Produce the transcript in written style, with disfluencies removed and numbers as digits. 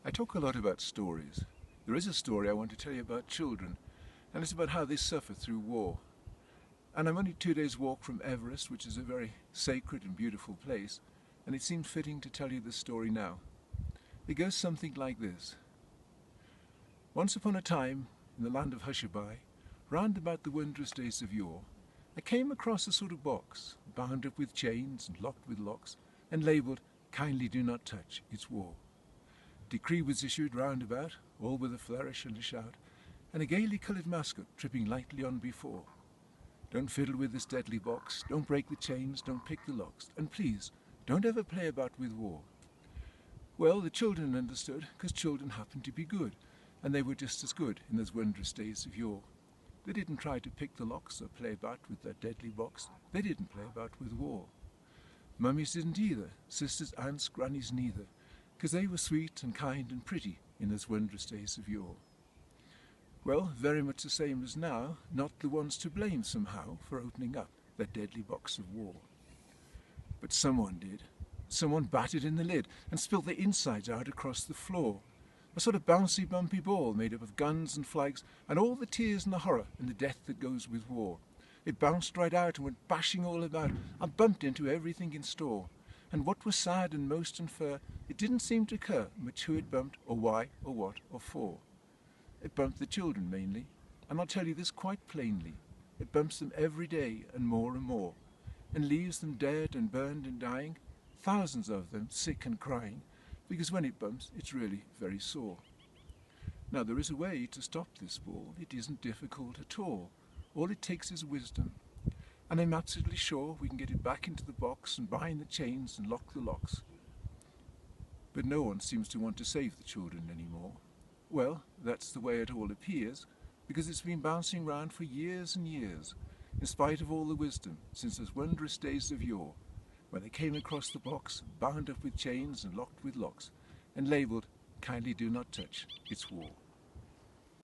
I talk a lot about stories. There is a story I want to tell you about children, and it's about how they suffer through war. And I'm only 2 days' walk from Everest, which is a very sacred and beautiful place, and it seemed fitting to tell you this story now. It goes something like this. Once upon a time, in the land of Hushabye, round about the wondrous days of yore, I came across a sort of box, bound up with chains and locked with locks, and labelled, "Kindly do not touch, it's war." Decree was issued round about, all with a flourish and a shout, and a gaily coloured mascot tripping lightly on before. Don't fiddle with this deadly box, don't break the chains, don't pick the locks, and please, don't ever play about with war. Well, the children understood, because children happened to be good, and they were just as good in those wondrous days of yore. They didn't try to pick the locks or play about with that deadly box. They didn't play about with war. Mummies didn't either, sisters, aunts, grannies neither, because they were sweet and kind and pretty in those wondrous days of yore. Well, very much the same as now, not the ones to blame somehow for opening up that deadly box of war. But someone did. Someone battered in the lid and spilt the insides out across the floor. A sort of bouncy, bumpy ball made up of guns and flags and all the tears and the horror and the death that goes with war. It bounced right out and went bashing all about and bumped into everything in store. And what was sad and most unfair, it didn't seem to occur much who it bumped or why or what or for. It bumped the children mainly, and I'll tell you this quite plainly. It bumps them every day and more, and leaves them dead and burned and dying, thousands of them sick and crying, because when it bumps it's really very sore. Now there is a way to stop this ball. It isn't difficult at all. All it takes is wisdom. And I'm absolutely sure we can get it back into the box and bind the chains and lock the locks. But no one seems to want to save the children anymore. Well, that's the way it all appears, because it's been bouncing round for years and years, in spite of all the wisdom, since those wondrous days of yore, when they came across the box, bound up with chains and locked with locks, and labelled, "Kindly do not touch, it's war."